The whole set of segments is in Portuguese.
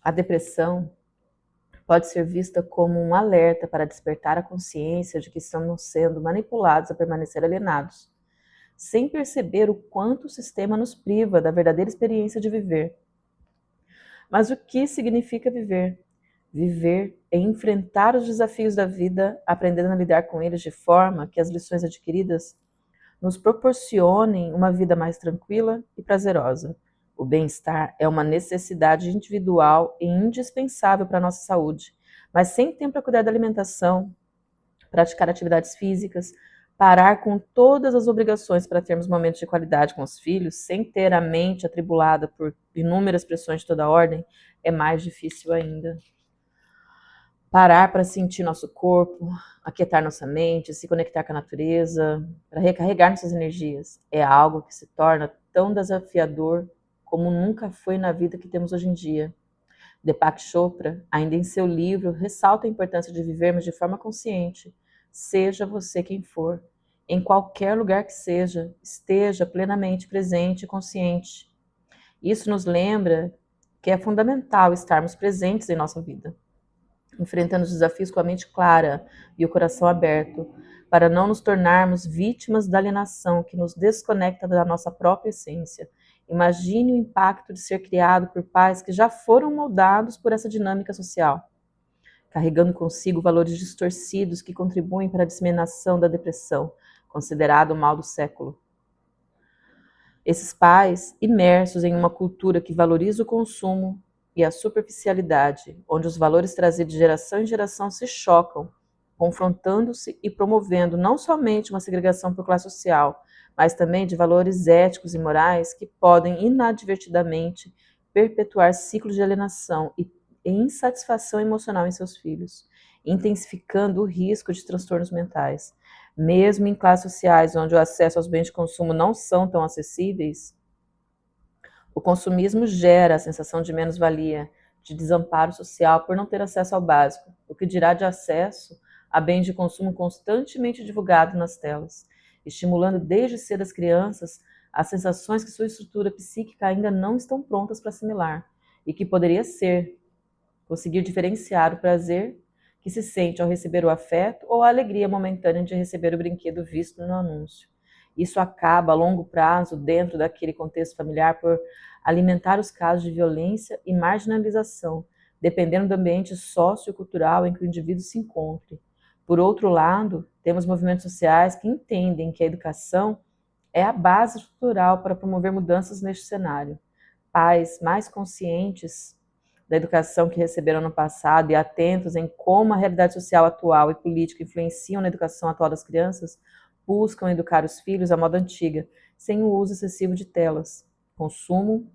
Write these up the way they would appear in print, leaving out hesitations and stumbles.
A depressão pode ser vista como um alerta para despertar a consciência de que estamos sendo manipulados a permanecer alienados, sem perceber o quanto o sistema nos priva da verdadeira experiência de viver. Mas o que significa viver? Viver é enfrentar os desafios da vida, aprendendo a lidar com eles de forma que as lições adquiridas nos proporcionem uma vida mais tranquila e prazerosa. O bem-estar é uma necessidade individual e indispensável para a nossa saúde, mas sem tempo para cuidar da alimentação, praticar atividades físicas, parar com todas as obrigações para termos momentos de qualidade com os filhos, sem ter a mente atribulada por inúmeras pressões de toda ordem, é mais difícil ainda. Parar para sentir nosso corpo, aquietar nossa mente, se conectar com a natureza, para recarregar nossas energias, é algo que se torna tão desafiador como nunca foi na vida que temos hoje em dia. Deepak Chopra, ainda em seu livro, ressalta a importância de vivermos de forma consciente, seja você quem for, em qualquer lugar que seja, esteja plenamente presente e consciente. Isso nos lembra que é fundamental estarmos presentes em nossa vida, enfrentando os desafios com a mente clara e o coração aberto, para não nos tornarmos vítimas da alienação que nos desconecta da nossa própria essência. Imagine o impacto de ser criado por pais que já foram moldados por essa dinâmica social, carregando consigo valores distorcidos que contribuem para a disseminação da depressão, considerado o mal do século. Esses pais, imersos em uma cultura que valoriza o consumo e a superficialidade, onde os valores trazidos de geração em geração se chocam, confrontando-se e promovendo não somente uma segregação por classe social, mas também de valores éticos e morais que podem inadvertidamente perpetuar ciclos de alienação e insatisfação emocional em seus filhos, intensificando o risco de transtornos mentais. Mesmo em classes sociais onde o acesso aos bens de consumo não são tão acessíveis, o consumismo gera a sensação de menos-valia, de desamparo social por não ter acesso ao básico, o que dirá de acesso a bens de consumo constantemente divulgados nas telas, estimulando desde cedo as crianças as sensações que sua estrutura psíquica ainda não estão prontas para assimilar, e que poderia ser conseguir diferenciar o prazer que se sente ao receber o afeto ou a alegria momentânea de receber o brinquedo visto no anúncio. Isso acaba a longo prazo, dentro daquele contexto familiar, por alimentar os casos de violência e marginalização, dependendo do ambiente sociocultural em que o indivíduo se encontre. Por outro lado, temos movimentos sociais que entendem que a educação é a base estrutural para promover mudanças neste cenário. Pais mais conscientes da educação que receberam no passado e atentos em como a realidade social atual e política influenciam na educação atual das crianças, buscam educar os filhos à moda antiga, sem o uso excessivo de telas, consumo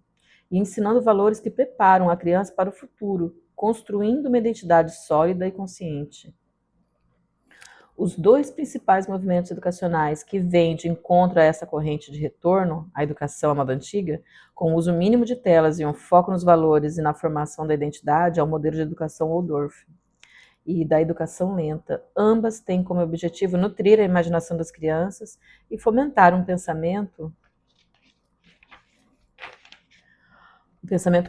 e ensinando valores que preparam a criança para o futuro, construindo uma identidade sólida e consciente. Os dois principais movimentos educacionais que vêm de encontro a essa corrente de retorno à educação à moda antiga, com o uso mínimo de telas e um foco nos valores e na formação da identidade, é o modelo de educação Waldorf e da educação lenta. Ambas têm como objetivo nutrir a imaginação das crianças e fomentar um pensamento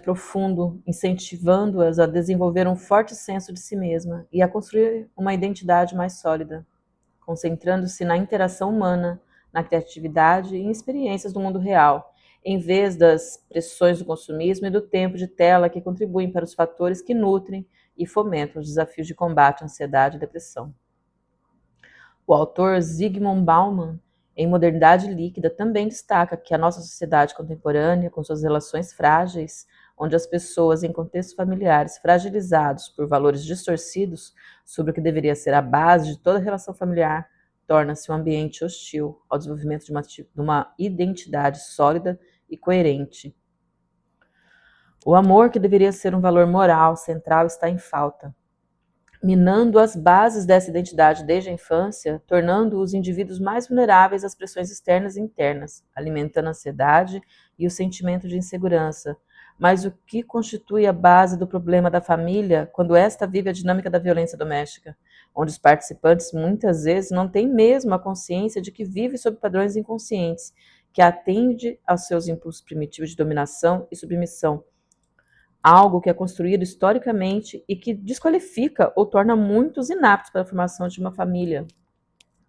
profundo, incentivando-as a desenvolver um forte senso de si mesma e a construir uma identidade mais sólida, concentrando-se na interação humana, na criatividade e em experiências do mundo real, em vez das pressões do consumismo e do tempo de tela que contribuem para os fatores que nutrem e fomentam os desafios de combate à ansiedade e depressão. O autor Zygmunt Bauman, em Modernidade Líquida, também destaca que a nossa sociedade contemporânea, com suas relações frágeis, onde as pessoas em contextos familiares fragilizados por valores distorcidos sobre o que deveria ser a base de toda relação familiar, torna-se um ambiente hostil ao desenvolvimento de uma identidade sólida e coerente. O amor, que deveria ser um valor moral central, está em falta, minando as bases dessa identidade desde a infância, tornando os indivíduos mais vulneráveis às pressões externas e internas, alimentando a ansiedade e o sentimento de insegurança. Mas o que constitui a base do problema da família quando esta vive a dinâmica da violência doméstica, onde os participantes muitas vezes não têm mesmo a consciência de que vive sob padrões inconscientes, que atende aos seus impulsos primitivos de dominação e submissão, algo que é construído historicamente e que desqualifica ou torna muitos inaptos para a formação de uma família,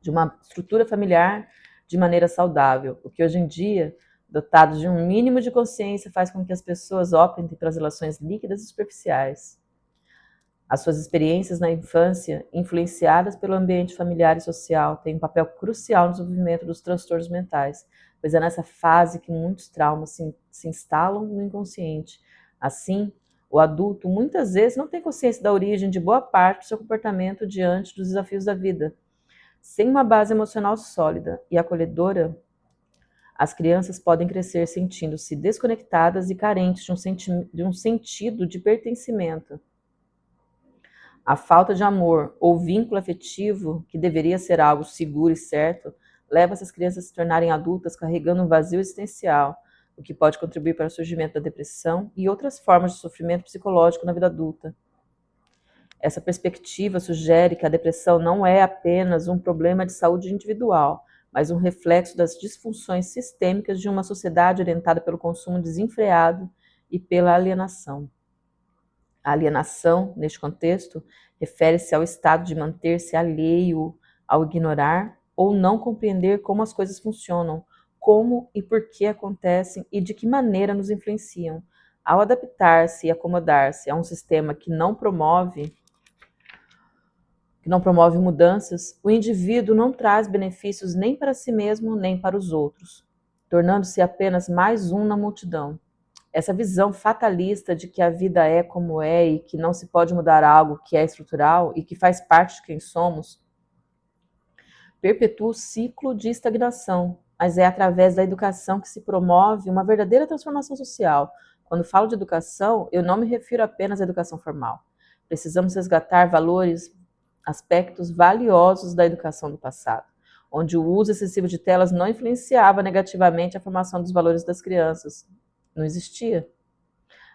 de uma estrutura familiar de maneira saudável, o que hoje em dia, dotados de um mínimo de consciência, faz com que as pessoas optem pelas relações líquidas e superficiais. As suas experiências na infância, influenciadas pelo ambiente familiar e social, têm um papel crucial no desenvolvimento dos transtornos mentais, pois é nessa fase que muitos traumas se instalam no inconsciente. Assim, o adulto muitas vezes não tem consciência da origem de boa parte do seu comportamento diante dos desafios da vida. Sem uma base emocional sólida e acolhedora, as crianças podem crescer sentindo-se desconectadas e carentes de um sentido de pertencimento. A falta de amor ou vínculo afetivo, que deveria ser algo seguro e certo, leva essas crianças a se tornarem adultas carregando um vazio existencial, o que pode contribuir para o surgimento da depressão e outras formas de sofrimento psicológico na vida adulta. Essa perspectiva sugere que a depressão não é apenas um problema de saúde individual, mas um reflexo das disfunções sistêmicas de uma sociedade orientada pelo consumo desenfreado e pela alienação. A alienação, neste contexto, refere-se ao estado de manter-se alheio, ao ignorar ou não compreender como as coisas funcionam, como e por que acontecem e de que maneira nos influenciam. Ao adaptar-se e acomodar-se a um sistema que não promove mudanças, o indivíduo não traz benefícios nem para si mesmo nem para os outros, tornando-se apenas mais um na multidão. Essa visão fatalista de que a vida é como é e que não se pode mudar algo que é estrutural e que faz parte de quem somos, perpetua o ciclo de estagnação, mas é através da educação que se promove uma verdadeira transformação social. Quando falo de educação, eu não me refiro apenas à educação formal. Precisamos resgatar valores, aspectos valiosos da educação do passado, onde o uso excessivo de telas não influenciava negativamente a formação dos valores das crianças. Não existia.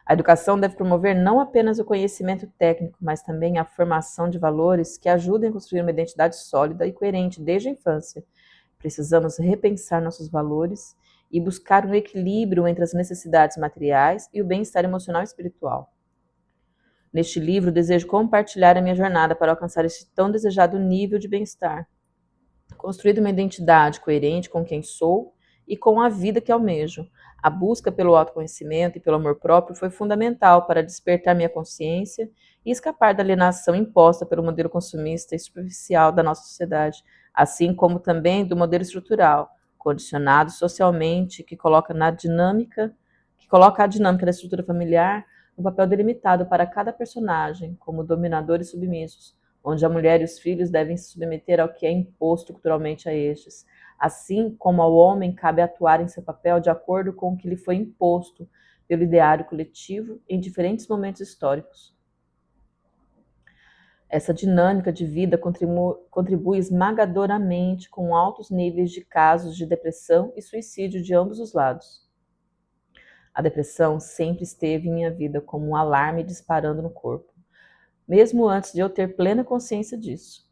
A educação deve promover não apenas o conhecimento técnico, mas também a formação de valores que ajudem a construir uma identidade sólida e coerente desde a infância. Precisamos repensar nossos valores e buscar um equilíbrio entre as necessidades materiais e o bem-estar emocional e espiritual. Neste livro, desejo compartilhar a minha jornada para alcançar este tão desejado nível de bem-estar. Construir uma identidade coerente com quem sou e com a vida que almejo. A busca pelo autoconhecimento e pelo amor próprio foi fundamental para despertar minha consciência e escapar da alienação imposta pelo modelo consumista e superficial da nossa sociedade, assim como também do modelo estrutural, condicionado socialmente, que coloca a dinâmica da estrutura familiar no papel delimitado para cada personagem, como dominadores submissos, onde a mulher e os filhos devem se submeter ao que é imposto culturalmente a estes, assim como ao homem cabe atuar em seu papel de acordo com o que lhe foi imposto pelo ideário coletivo em diferentes momentos históricos. Essa dinâmica de vida contribui esmagadoramente com altos níveis de casos de depressão e suicídio de ambos os lados. A depressão sempre esteve em minha vida como um alarme disparando no corpo, mesmo antes de eu ter plena consciência disso.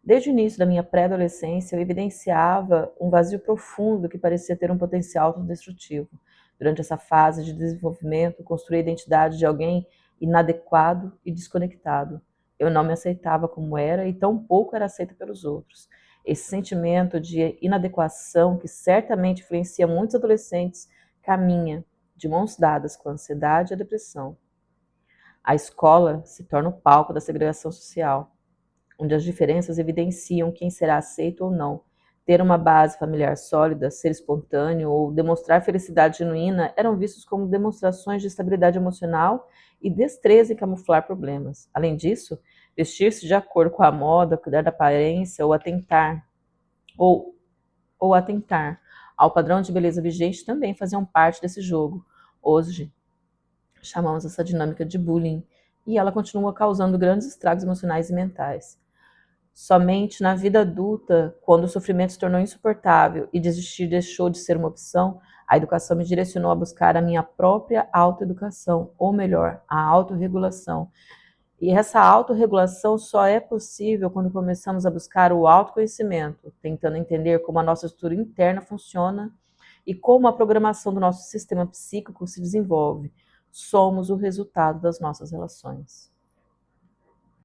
Desde o início da minha pré-adolescência, eu evidenciava um vazio profundo que parecia ter um potencial autodestrutivo. Durante essa fase de desenvolvimento, construí a identidade de alguém inadequado e desconectado. Eu não me aceitava como era e tampouco era aceita pelos outros. Esse sentimento de inadequação, que certamente influencia muitos adolescentes, caminha de mãos dadas com a ansiedade e a depressão. A escola se torna o palco da segregação social, onde as diferenças evidenciam quem será aceito ou não. Ter uma base familiar sólida, ser espontâneo ou demonstrar felicidade genuína eram vistos como demonstrações de estabilidade emocional e destreza em camuflar problemas. Além disso, vestir-se de acordo com a moda, cuidar da aparência ou atentar ao padrão de beleza vigente também faziam parte desse jogo. Hoje, chamamos essa dinâmica de bullying, e ela continua causando grandes estragos emocionais e mentais. Somente na vida adulta, quando o sofrimento se tornou insuportável e desistir deixou de ser uma opção, a educação me direcionou a buscar a minha própria autoeducação, ou melhor, a autorregulação. E essa autorregulação só é possível quando começamos a buscar o autoconhecimento, tentando entender como a nossa estrutura interna funciona e como a programação do nosso sistema psíquico se desenvolve. somos o resultado das nossas relações.